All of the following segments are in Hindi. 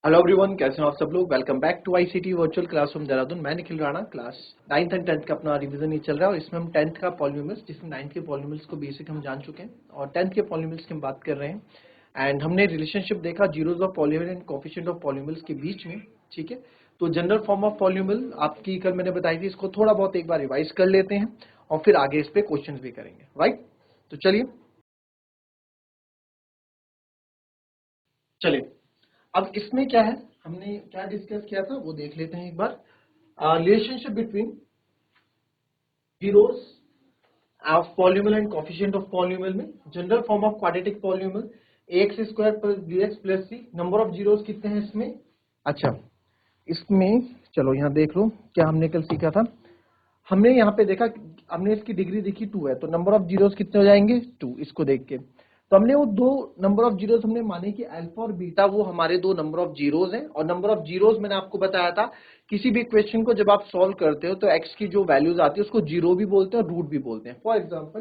हेलो एवरीवन, कैसे हो आप सब लोग। Welcome back to ICT virtual classroom Dehradun. मैं Nikhil Rana. Class 9th and 10th का अपना रिवीजन ही चल रहा है और इसमें हम 10th का पॉलिनोमियल्स, जिसमें 9th के पॉलिनोमियल्स को बेसिक हम जान चुके हैं और 10th के पॉलिनोमियल्स की हम बात कर रहे हैं। एंड हमने रिलेशनशिप देखा zeros of polynomial and coefficient of polynomials के बीच में। ठीक है, तो जनरल फॉर्म ऑफ पॉलिनोमियल आपकी कल मैंने बताई थी, इसको थोड़ा बहुत एक बार रिवाइज कर लेते हैं और फिर आगे इस पे क्वेश्चन भी करेंगे। राइट, तो चलिए अब इसमें क्या है, हमने क्या डिस्कस किया था वो देख लेते हैं एक बार। Relationship between zeros of polynomial and coefficient of polynomial में general form of quadratic polynomial ax square plus bx plus c। Number of zeros कितने हैं इसमें? अच्छा, इसमें चलो यहाँ देख लो क्या हमने कल सीखा था। हमने यहाँ पे देखा, हमने इसकी डिग्री देखी 2 है, तो नंबर ऑफ जीरोस कितने हो जाएंगे 2। इसको देख के तो हमने वो दो नंबर ऑफ जीरोस हमने माने कि अल्फा और बीटा वो हमारे दो नंबर ऑफ जीरोस हैं। और नंबर ऑफ जीरोस मैंने आपको बताया था, किसी भी क्वेश्चन को जब आप सॉल्व करते हो तो एक्स की जो वैल्यूज आती है उसको जीरो भी बोलते हैं और रूट भी बोलते हैं। फॉर एग्जाम्पल,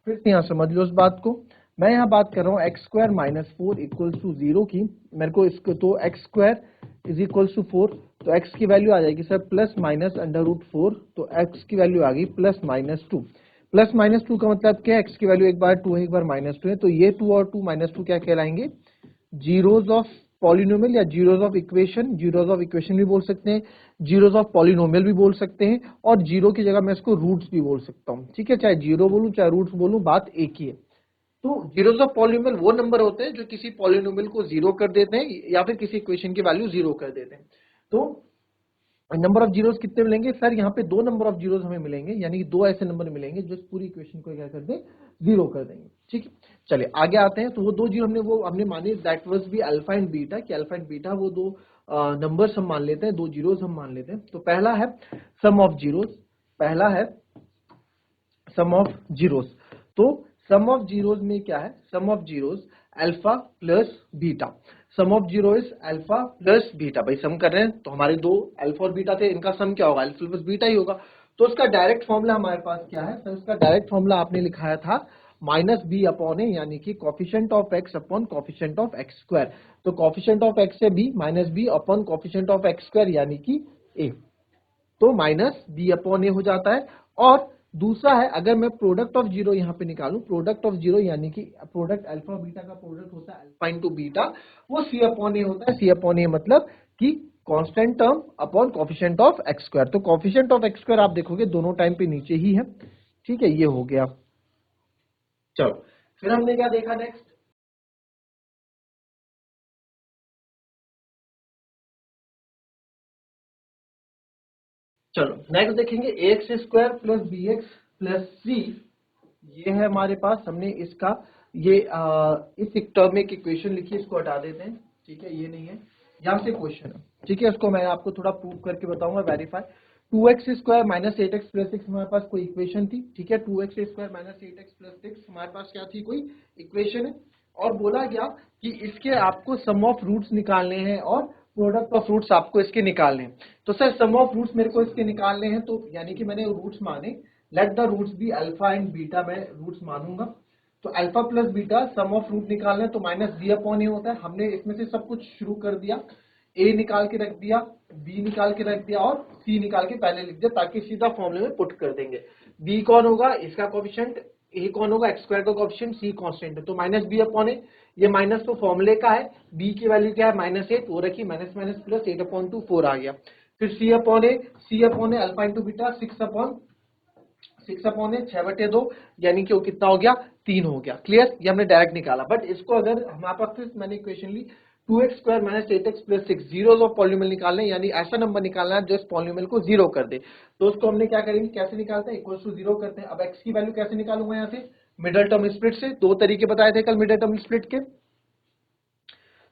फिर से यहाँ समझ लो इस बात को। मैं यहाँ बात कर रहा हूँ x square minus four equal to zero की। मेरे को इसको तो x square is equal to four, तो x की वैल्यू आ जाएगी sir plus minus under root four, तो x की वैल्यू आ गई plus minus two. Plus minus two का मतलब क्या है, x की वैल्यू एक बार टू है एक बार माइनस टू है, तो ये टू और टू माइनस टू क्या कहलाएंगे, जीरोज ऑफ पॉलिनोमियल या zeros of equation. Zeros of equation भी बोल सकते हैं, जीरोज ऑफ पॉलिनोमियल भी बोल सकते हैं, और जीरो की जगह मैं इसको रूट्स भी बोल सकता हूँ। ठीक है, चाहे जीरो बोलूं चाहे रूट्स बोलूं, बात एक ही है। तो जीरोज ऑफ पॉलिनोमियल वो नंबर होते हैं जो किसी पॉलिनोमियल को जीरो कर देते हैं या फिर किसी इक्वेशन की वैल्यू जीरो कर देते हैं। तो नंबर ऑफ जीरोस कितने मिलेंगे सर, यहाँ पे दो नंबर ऑफ जीरोस हमें मिलेंगे, यानी कि दो ऐसे नंबर मिलेंगे जो इस पूरी इक्वेशन को क्या कर दे, जीरो कर देंगे। ठीक है, चलिए आगे आते हैं। तो वो दो जीरो हमने माने that was be alpha and beta, कि अल्फा एंड बीटा वो दो नंबर्स हम मान लेते हैं, दो जीरोस हम मान लेते हैं। तो पहला है सम ऑफ जीरोस, पहला है सम ऑफ जीरोस। तो सम ऑफ जीरोस में क्या है, sum of zeros alpha plus beta. Sum of zero is alpha plus beta. भाई सम कर रहे हैं तो हमारे दो अल्फा और बीटा थे, इनका सम क्या होगा, अल्फा प्लस बीटा ही होगा। तो उसका डायरेक्ट फॉर्मूला हमारे पास क्या है सर, उसका डायरेक्ट फॉर्मूला आपने लिखाया था माइनस बी अपॉन ए, यानी कि coefficient of x upon coefficient of x square. तो कॉफिशिएंट ऑफ एक्स से b minus b upon coefficient of x square यानी कि ए, तो माइनस बी अपॉन ए हो जाता है। और दूसरा है, अगर मैं प्रोडक्ट ऑफ जीरो यहाँ पे निकालूं, प्रोडक्ट ऑफ जीरो यानी कि प्रोडक्ट अल्फा बीटा का प्रोडक्ट होता है अल्फा इंटू बीटा, वो सी अपॉन ए होता है। सी अपॉन ए मतलब कि constant term upon coefficient of x square. तो कॉफिशिएंट ऑफ एक्स स्क्वायर आप देखोगे दोनों टाइम पे नीचे ही है। ठीक है, ये हो गया। चलो फिर हमने क्या देखा नेक्स्ट, चलो नेक्स्ट देखेंगे a x square plus b x plus c. ये है हमारे पास, हमने इसका ये इस एक टर्म में एक इक्वेशन लिखी है, इसको हटा देते हैं। ठीक है, ये नहीं है, यहाँ से क्वेश्चन है। ठीक है, इसको मैं आपको थोड़ा प्रूव करके बताऊंगा, verify. Two x square minus eight x plus six हमारे पास कोई इक्वेशन थी। ठीक है, two x square minus eight x plus six हमारे पास क्या थी, कोई इक्वेशन है। और बोला गया कि इसके आपको सम ऑफ रूट्स निकालने हैं और प्रोडक्ट ऑफ रूट्स आपको इसके निकालने हैं। तो सर सम ऑफ रूट्स मेरे को इसके निकालने हैं, तो यानी कि मैंने रूट्स माने, let the roots be alpha and beta, मैं रूट्स मानूंगा। तो alpha plus beta sum of root निकालना है, तो माइनस बी अपॉन ए होता है। हमने इसमें से सब कुछ शुरू कर दिया, ए निकाल के रख दिया, बी निकाल के रख दिया और सी निकाल के पहले लिख दिया, ताकि सीधा फॉर्मूले में पुट कर देंगे। बी कौन होगा, इसका कोएफिशिएंट, ए कौन होगा, एक्स स्क्वायर का कोएफिशिएंट, सी कांस्टेंट है, तो माइनस बी अपॉन ए। ये माइनस तो फॉर्मूले का है, बी की वैल्यू क्या है माइनस एट, वो रखी, minus minus plus eight upon two, four आ गया। फिर c upon a, c upon a alpha into beta, six upon है छह बटे दो, यानी कि वो कितना हो गया, तीन हो गया। क्लियर, ये हमने डायरेक्ट निकाला। बट इसको अगर हमारे पास फिर मैंने इक्वेशन ली, two x square minus eight x plus six, zero of polynomial निकालना है, यानी ऐसा नंबर निकालना है जो इस पॉलिनोमियल को जीरो कर दे। तो उसको हमने क्या करेंगे, कैसे निकालते हैं, इक्वल टू जीरो करते हैं। अब एक्स की वैल्यू कैसे निकालूंगा, यहाँ से मिडल टर्म स्प्लिट से। दो तरीके बताए थे कल मिडल टर्म स्प्लिट के।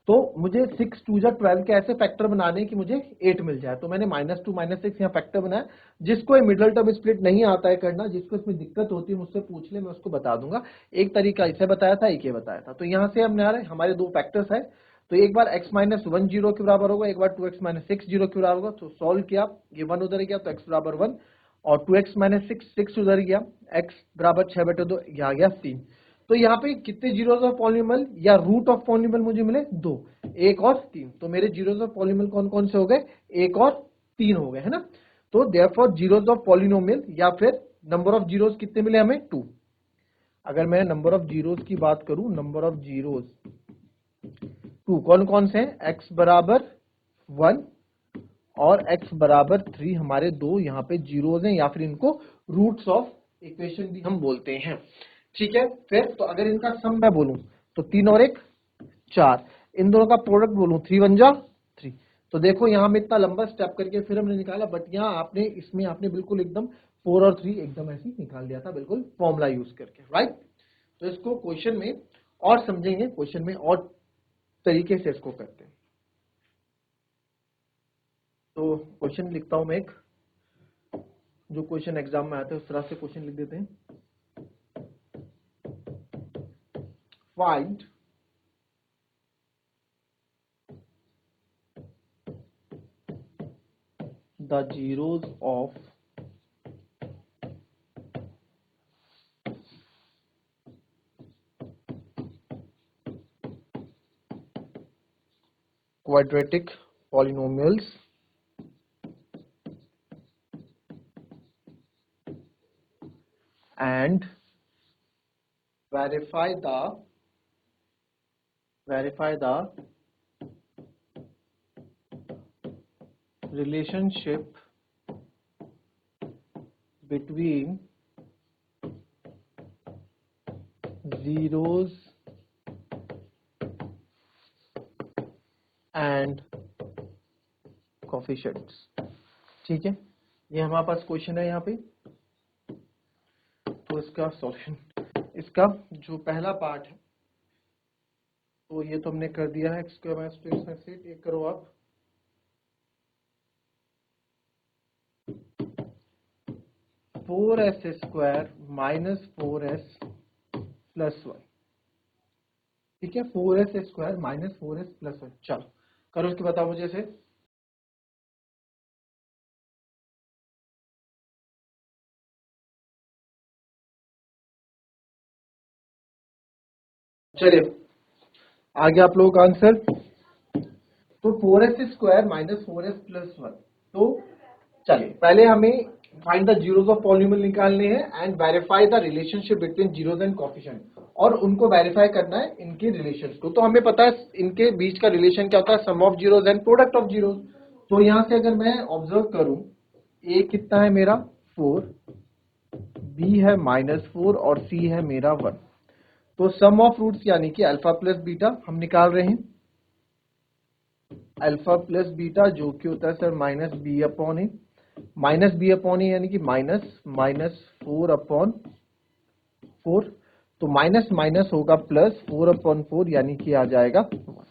तो मुझे सिक्स टू जा 12 के ऐसे फैक्टर बनाने कि मुझे 8 मिल जाए, तो मैंने माइनस टू माइनस सिक्स यहाँ फैक्टर बनाया। जिसको ये मिडल टर्म स्प्लिट नहीं आता है करना, जिसको इसमें दिक्कत होती है मुझसे पूछ ले, मैं उसको बता दूंगा। एक तरीका इसे बताया था, एक ये बताया था। तो यहाँ से हमने आ रहे हमारे दो फैक्टर्स है, तो एक बार x माइनस वन जीरो के बराबर होगा, एक बार two x minus six zero के बराबर होगा। तो सॉल्व किया, ये वन उधर गया तो x बराबर वन, और two x minus six, six उधर गया, x बराबर छह बटे दो, आ गया तीन। तो यहाँ पे कितने जीरोस ऑफ पॉलिनोमियल या रूट ऑफ पॉलिनोमियल मुझे मिले, दो। 1 और 3, तो मेरे जीरोस ऑफ पॉलिनोमियल कौन कौन से हो गए, 1 और 3 हो गए, है ना। तो देयरफॉर जीरोस ऑफ पॉलिनोमियल या फिर नंबर ऑफ जीरोस कितने मिले हमें, 2। अगर मैं नंबर ऑफ जीरोस की बात करूं, नंबर ऑफ जीरोस 2 कौन कौन से हैं, x बराबर 1 और x बराबर 3 हमारे दो यहाँ पे जीरोस हैं, या फिर इनको रूट्स ऑफ इक्वेशन भी हम बोलते हैं, ठीक है। फिर तो अगर इनका सम मैं बोलूं तो 3 और 1 4, इन दोनों का प्रोडक्ट बोलूं 3 1 जा 3। तो देखो यहाँ में इतना लंबा स्टेप करके फिर हमने निकाला, बट यहाँ आपने इसमें आपने बिल्कुल एकदम 4 और 3 एकदम ऐसे ही निकाल दिया था, बिल्कुल फॉर्मूला यूज करके, राइट। तो इसको क्वेश्चन में और समझेंगे, क्वेश्चन में और तरीके से इसको करते हैं। तो क्वेश्चन लिखता हूं मैं एक, जो क्वेश्चन एग्जाम में आते हैं उस तरह से क्वेश्चन लिख देते हैं। Find the zeros of quadratic polynomials and verify the relationship between zeros and coefficients, ठीक है। ये हमारे पास क्वेश्चन है यहाँ पे। तो इसका सॉल्यूशन, इसका जो पहला पार्ट है तो ये तो हमने कर दिया है, x² - 2x में से एक करो आप, four S square minus 4s plus 1, ठीक है। 4s square minus 4s plus 1, चलो करो इसके, बताओ मुझे से। चलिए आ गया आप लोगों का आंसर। तो 4s square minus 4s plus 1, तो चलिए पहले हमें find the zeros of polynomial निकालने हैं and verify the relationship between zeros and coefficient, और उनको वेरीफाई करना है इनके रिलेशंस को। तो हमें पता है इनके बीच का रिलेशन क्या होता है, sum of zeros and product of zeros. तो यहां से अगर मैं ऑब्जर्व करूं, ए कितना है मेरा 4, बी है -4 और सी है मेरा 1। तो सम ऑफ रूट्स यानी कि अल्फा प्लस बीटा हम निकाल रहे हैं, अल्फा प्लस बीटा जो कि होता है सर -b/a, -b/a यानी कि -4/4, तो माइनस माइनस होगा प्लस 4/4 यानी कि आ जाएगा 1।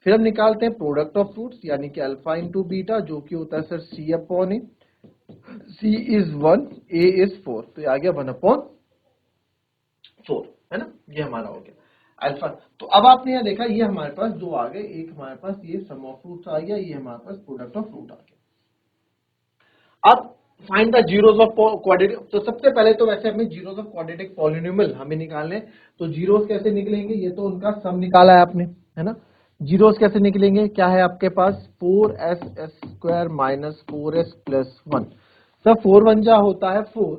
फिर हम निकालते हैं प्रोडक्ट ऑफ रूट्स यानी कि अल्फा इंटू बीटा जो कि होता है sir c/a, c is 1, a is 4, तो ये आ गया 1/4, है ना। ये हमारा हो गया अल्फा। तो अब आपने यहाँ देखा, ये हमारे पास दो आ गए, एक हमारे पास ये सम ऑफ रूट्स आ गया, ये हमारे पास प्रोडक्ट ऑफ रूट आ गया। अब find the zeros of quadratic, तो सबसे पहले तो वैसे हमें जीरोस ऑफ क्वाड्रेटिक पॉलिनोमियल हमें निकालने, तो जीरोस कैसे निकलेंगे, ये तो उनका सम निकाला है आपने, है ना। जीरोस कैसे निकलेंगे, क्या है आपके पास 4s square minus 4s plus 1, sir 4 1 जा होता है 4,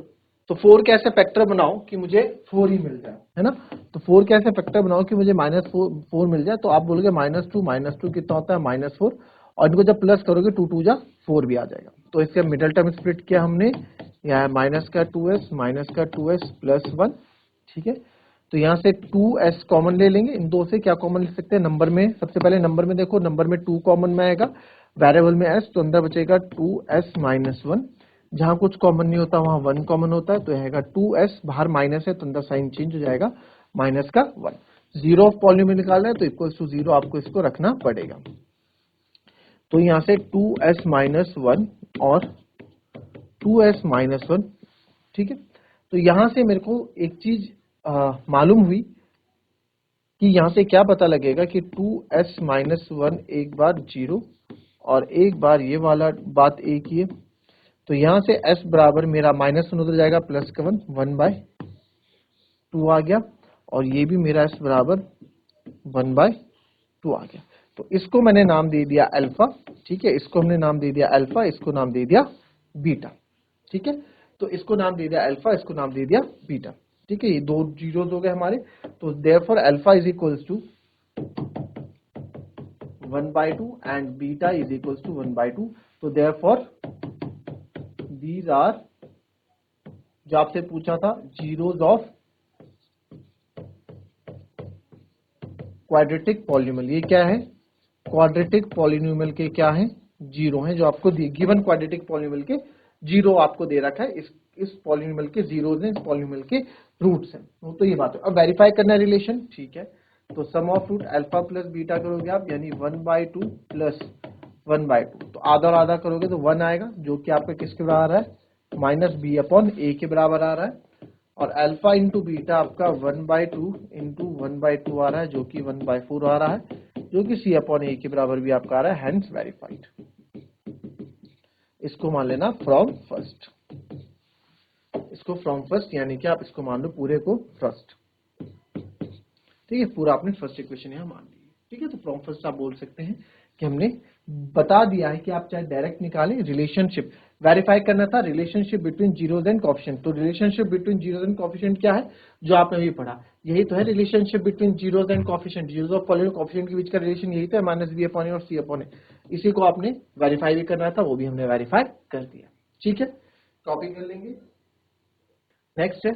तो 4 कैसे फैक्टर बनाओ कि मुझे 4 ही मिल जाए, है ना। तो 4 कैसे फैक्टर बनाओ कि मुझे -4 मिल जाए, तो आप बोलोगे -2 कितना होता है -4, और इनको जब प्लस करोगे 2 2 जा 4 भी आ जाएगा। तो इसका मिडिल टर्म स्प्लिट किया हमने, यहाँ माइनस का 2s प्लस 1, ठीक है। तो यहाँ से 2s कॉमन ले लेंगे, इन दो से क्या कॉमन ले सकते हैं, नंबर में सबसे पहले नंबर में देखो, नंबर में 2 कॉमन में आएगा, वेरिएबल में s, तो अंदर बचेगा 2s माइनस 1, जहां कुछ कॉमन नहीं होता वहां 1 कॉमन होता है, तो रहेगा 2s, बाहर माइनस है तो अंदर साइन चेंज हो जाएगा, माइनस का 1। जीरो ऑफ पॉलिनोमियल निकालना है तो इक्वल्स टू 0 आपको इसको रखना पड़ेगा। तो यहां से 2s माइनस 1 और 2s माइनस 1, ठीक है। तो यहां से मेरे को एक चीज मालूम हुई कि यहां से क्या पता लगेगा कि 2s माइनस 1 एक बार 0 और एक बार ये वाला बात एक ही है। तो यहां से s बराबर मेरा -1 उधर जाएगा, प्लस का 1/2 आ गया, और ये भी मेरा s बराबर 1/2 आ गया। तो इसको मैंने नाम दे दिया अल्फा, ठीक है, इसको हमने नाम दे दिया अल्फा, इसको नाम दे दिया बीटा, ठीक है। तो इसको नाम दे दिया अल्फा, इसको नाम दे दिया बीटा, ठीक है। ये दो जीरोस हो गए हमारे। तो therefore alpha is equals to 1/2 and beta is equals to 1/2। तो देयरफॉर दीज आर, जो आपसे पूछा था, जीरोस ऑफ क्वाड्रेटिक पॉलिनोमियल। ये क्या है? क्वाड्रेटिक पॉलिनोमियल के क्या है? जीरो हैं, जो आपको गिवन क्वाड्रेटिक पॉलिनोमियल के जीरो आपको दे रखा है। इस पॉलिनोमियल के जीरोस हैं, इस पॉलिनोमियल के रूट्स हैं। तो ये बात है। अब वेरीफाई करना है रिलेशन, ठीक है। तो sum of root alpha plus beta करोगे आप, यानी 1/2 प्लस 1/2। तो आधा और आधा करोगे तो 1 आएगा, जो कि आपका किसके बराबर है? माइनस बी अपॉन ए के बराबर आ रहा है। और अल्फा इंटू बीटा आपका 1/2 इंटू 1/2 आ रहा है, जो कि 1/4 आ रहा है, जो कि सी अपॉन ए के बराबर भी आपका आ रहा है, हेंस वेरीफाइड। इसको मान लेना फ्रॉम फर्स्ट, इसको फ्रॉम फर्स्ट, यानी कि आप इसको मान लो पूरे को फर्स्ट, ठीक है। पूरा आपने फर्स्ट इक्वेशन यहाँ मान ली, ठीक है। तो फ्रॉम फर्स्ट आप बोल सकते हैं कि हमने बता दिया है कि आप चाहे डायरेक्ट निकालें, रिलेशनशिप वेरीफाई करना था, relationship between zeros and coefficient. तो relationship between zeros and coefficient क्या है, जो आपने अभी पढ़ा, यही तो है relationship between zeros and coefficient. Zeros of polynomial coefficient के बीच का रिलेशन यही तो है, माइनस बी अपॉन ए और सी अपॉन ए। इसी को आपने वेरीफाई भी करना था, वो भी हमने वेरीफाई कर दिया, ठीक है। कॉपी कर लेंगे। नेक्स्ट है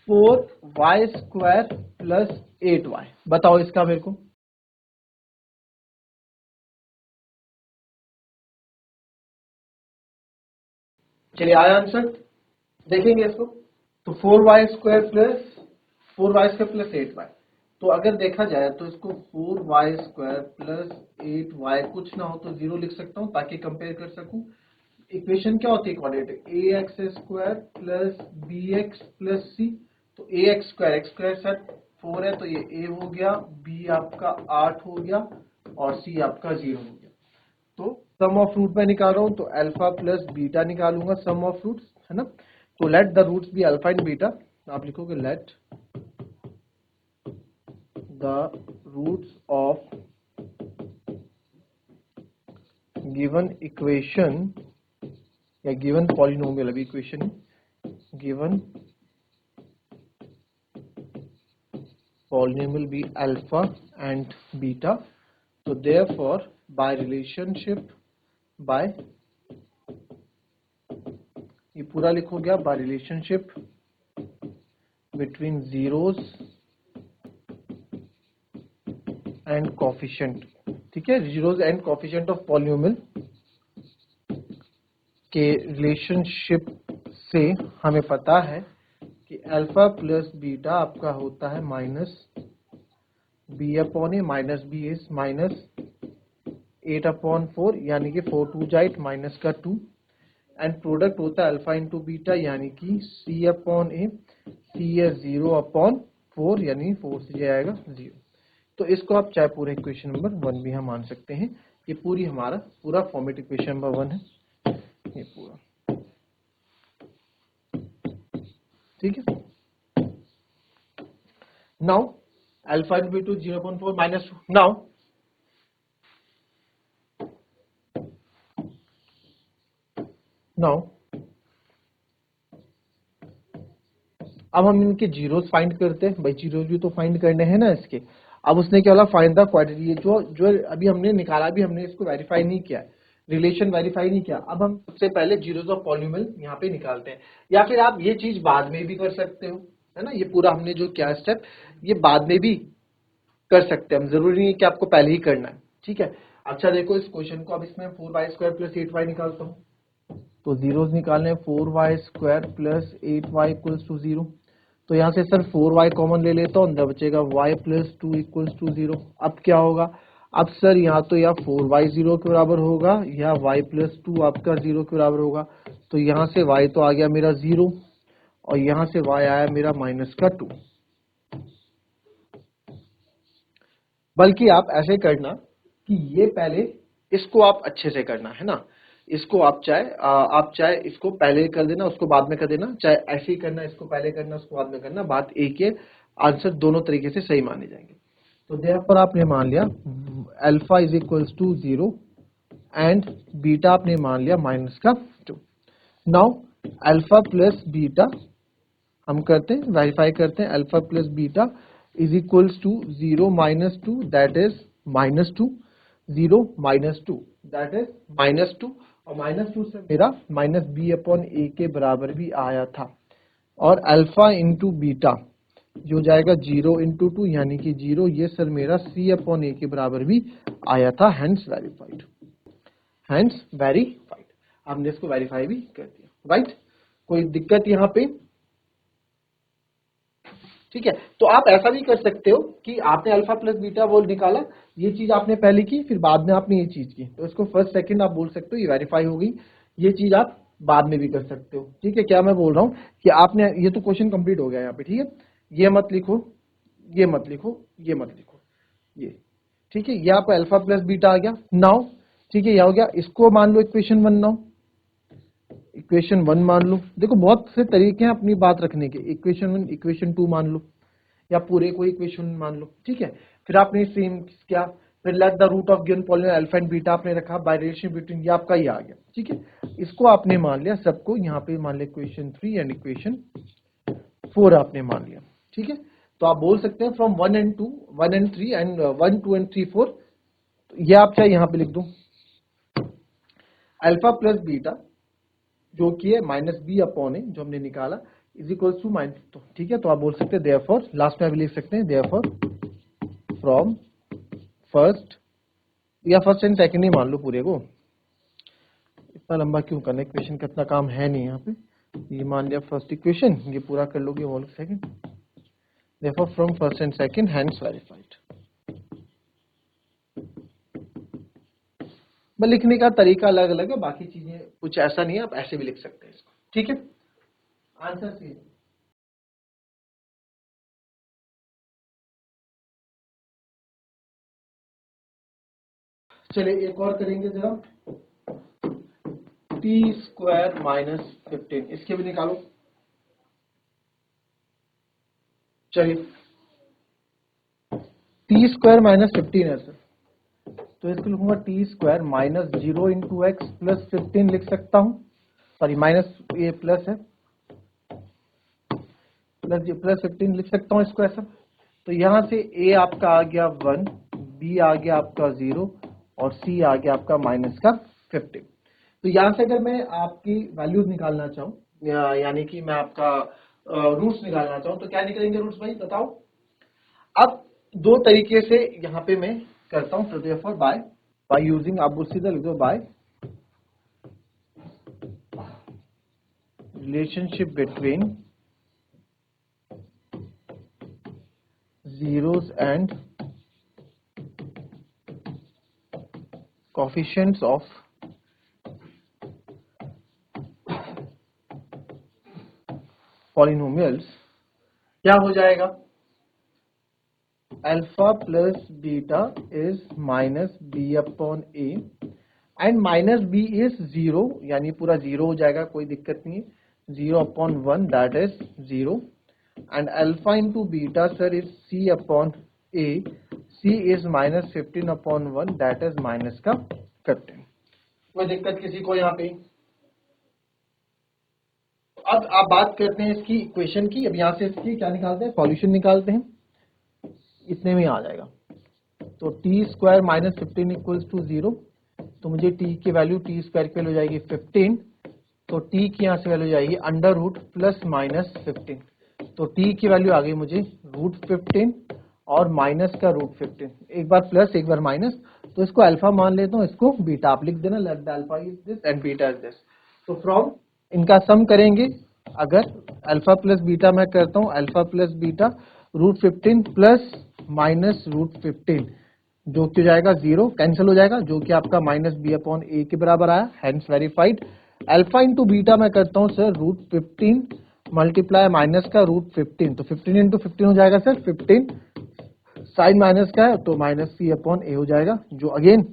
4y² प्लस 8y। बताओ इसका मेरे को। चलिए आया आंसर, देखेंगे इसको। तो 4y² प्लस 8y। तो अगर देखा जाए तो इसको 4y² प्लस 8y कुछ ना हो तो 0 लिख सकता हूं, ताकि कंपेयर कर सकूं। इक्वेशन क्या होती है quadratic? ax² plus bx plus c। तो ax², x² सेट 4 है, तो ये a हो गया, b आपका 8 हो गया, और c आपका 0 हो गया। तो सम ऑफ रूट में निकाल रहा हूं, तो अल्फा प्लस बीटा निकालूंगा, सम ऑफ रूट्स, है ना। तो let the roots be alpha and beta. आप लिखोगे let the roots of given equation या गिवन पॉलिनोमियल, अभी equation, given polynomial be alpha and beta. So therefore by relationship, by ये पूरा लिखोगे आप, by relationship between zeros and coefficient, ठीक है। zeros and coefficient of polynomial के रिलेशनशिप से हमें पता है कि अल्फा प्लस बीटा आपका होता है minus b upon a, minus b is minus 8/4, यानी कि 4 2 8 माइनस का 2, एंड प्रोडक्ट होता है अल्फा इंटू बीटा, यानी कि सी अपॉन ए, सी है 0/4, यानी 4 से जाएगा 0। तो इसको आप चाहे पूरे इक्वेशन नंबर 1 भी हम मान सकते हैं। ये पूरी हमारा पूरा फॉर्मेट इक्वेशन नंबर 1 है, ये पूरा, ठीक है। Now alpha into b two 0/4 minus 2। Now अब हम इनके जीरोस फाइंड करते हैं। भाई जीरोस भी तो फाइंड करने हैं ना इसके। अब उसने क्या बोला, फाइंड द क्वाड्रेटिक। ये जो अभी हमने निकाला, भी हमने इसको वेरीफाई नहीं किया, रिलेशन वेरीफाई नहीं किया। अब हम सबसे पहले जीरोस ऑफ पॉलिनोमियल यहाँ पे निकालते हैं, या फिर आप ये चीज बाद में भी कर सकते हो, है ना। ये पूरा हमने जो क्या स्टेप, ये बाद में भी कर सकते हैं हम, जरूरी नहीं है कि आपको पहले ही करना है, ठीक है। अच्छा देखो इस क्वेश्चन को, अब इसमें 4y² प्लस 8y निकालता हूँ। तो जीरोस निकालने, 4y² plus 8y equals to 0। तो यहाँ से सर 4y कॉमन ले लेता हूँ, अंदर बचेगा y प्लस 2 इक्वल्स टू 0। अब क्या होगा, अब सर यहाँ तो या 4y 0 के बराबर होगा, या y प्लस 2 आपका 0 के बराबर होगा। तो यहाँ से y तो आ गया मेरा 0, और यहाँ से y आया मेरा माइनस का 2। बल्कि आप ऐसे करना कि ये पहले इसको आप अच्छे से करना, है ना। इसको आप चाहे इसको पहले कर देना, उसको बाद में कर देना, चाहे ऐसे ही करना, इसको पहले करना उसको बाद में करना, बात एक ही है, आंसर दोनों तरीके से सही माने जाएंगे। तो देयरफॉर आपने मान लिया alpha is equals to 0 and beta आपने मान लिया -2। नाउ अल्फा प्लस बीटा हम करते हैं, वेरीफाई करते हैं। Alpha plus beta is equals to 0 -2 that is -2, 0 -2 that is -2, और -2 से मेरा -b/a के बराबर भी आया था। और अल्फा इंटू बीटा जो जाएगा 0 इंटू 2 यानी कि 0, ये सर मेरा c/a के बराबर भी आया था, हैंस वेरीफाइड, हैंस वेरीफाइड। हमने इसको वेरीफाई भी कर दिया, राइट। कोई दिक्कत यहाँ पे? ठीक है, तो आप ऐसा भी कर सकते हो कि आपने अल्फा प्लस बीटा वोल निकाला, ये चीज आपने पहले की, फिर बाद में आपने ये चीज की, तो इसको फर्स्ट सेकंड आप बोल सकते हो, ये वेरीफाई हो गई। ये चीज आप बाद में भी कर सकते हो। ठीक है, क्या मैं बोल रहा हूँ कि आपने, ये तो क्वेश्चन कंप्लीट हो गया यहाँ पे। ठीक है, ये मत लिखो, ये मत लिखो, ये मत लिखो, ये ठीक है, ये आपका अल्फा प्लस बीटा आ गया नाउ। ठीक है, यह हो गया, इसको मान लो इक्वेशन 1 नाउ, इक्वेशन 1 मान लो। देखो बहुत से तरीके हैं अपनी बात रखने के, इक्वेशन 1, इक्वेशन 2 मान लो, या पूरे को इक्वेशन मान लो। ठीक है, फिर आपने सेम क्या, फिर let the root of given polynomial alpha and beta आपने रखा, बाय रिलेशन बिटवीन, ये आपका ये आ गया। ठीक है, इसको आपने मान लिया सबको, यहाँ पे मान लिया इक्वेशन 3 एंड इक्वेशन 4 आपने मान लिया। ठीक है, तो आप बोल सकते हैं from 1 and 2, 1 and 3 and 1, 2 and 3, 4, ये आप चाहे यहाँ पे लिख दो, अल्फा प्लस बीटा जो कि है -b/a जो हमने निकाला इज इक्वल टू माइनस। तो ठीक है, तो आप बोल सकते हैं देयरफॉर, लास्ट में भी लिख सकते हैं देयरफॉर फ्रॉम फर्स्ट, या फर्स्ट एंड सेकंड ही मान लो पूरे को, इतना लंबा क्यों करना, इक्वेशन का इतना काम है नहीं यहाँ पे। ये मान लिया फर्स्ट इक्वेशन, ये पूरा कर लोगे वो second, therefore from first and second hence verified. बस लिखने का तरीका अलग अलग है, बाकी चीजें कुछ ऐसा नहीं है, आप ऐसे भी लिख सकते हैं इसको। ठीक है, आंसर सी। चलिए एक और करेंगे जरा, टी स्क्वायर -15, इसके भी निकालो। चलिए टी स्क्वायर -15 है सर, तो इसको लिखूंगा T square -0 into x plus 15 लिख सकता हूं, सॉरी माइनस ये प्लस है, प्लस 15 लिख सकता हूं इसको ऐसा। तो यहां से ए आपका आ गया 1, बी आ गया आपका 0, और सी आ गया आपका -15। तो यहां से अगर मैं आपकी वैल्यूज निकालना चाहूँ, यानी कि मैं आपका रूट्स निकालना चाहूँ, तो क्या निकलेंगे रूट्स भाई बताओ। अब दो तरीके से यहाँ पे मैं करता हूँ, तो देयरफॉर बाय यूजिंग, आप सीधा लिख दो by relationship between zeros and coefficients of polynomials, क्या हो जाएगा, alpha plus beta is -b/a and -b is 0, यानी पूरा 0 हो जाएगा, कोई दिक्कत नहीं है, 0/1 that is 0, and alpha into beta sir is c/a, c is -15/1 that is -15। कोई दिक्कत किसी को यहाँ पे? अब आप बात करते हैं इसकी इक्वेशन की। अब यहाँ से इसकी क्या निकालते हैं, सॉल्यूशन निकालते हैं, इतने में आ जाएगा। तो टी स्क्वायर -15 इक्वल्स टू 0, तो मुझे टी की वैल्यू, टी स्क्वायर की वैल्यू जाएगी 15, तो टी की यहाँ से वैल्यू जाएगी अंडर रूट प्लस -15, तो t की वैल्यू आ गई मुझे √15 और माइनस का √15, एक बार प्लस एक बार माइनस, तो इसको अल्फा मान लेता हूँ, इसको बीटा आप लिख देना, let the alpha is this and beta is this. तो फ्रॉम इनका सम करेंगे, अगर अल्फा प्लस बीटा मैं करता हूँ, alpha plus beta √15 plus minus √15, जो कि हो जाएगा 0, कैंसिल हो जाएगा, जो कि आपका -b/a के बराबर आया, hence verified. Alpha into beta मैं करता हूँ सर √15 मल्टीप्लाई माइनस का √15, तो 15 इंटू 15 हो जाएगा सर 15, साइन माइनस का है तो -c/a हो जाएगा, जो अगेन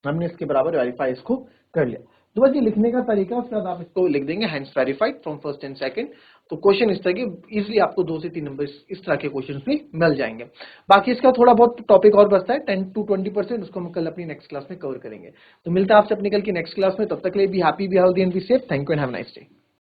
हमने इसके बराबर वेरीफाई इसको कर लिया। तो बस ये लिखने का तरीका, उसके बाद आप इसको लिख देंगे hence verified from first and second, तो क्वेश्चन इस तरह की इजिली आपको 2 से 3 नंबर इस तरह के क्वेश्चन भी मिल जाएंगे। बाकी इसका थोड़ा बहुत टॉपिक और बचता है 10 to 20%, उसको हम कल अपनी नेक्स्ट क्लास में कवर करेंगे। तो मिलता है आपसे अपनी कल की नेक्स्ट क्लास में, तब तक के लिए be happy, be healthy and be safe. Thank you and have a nice day.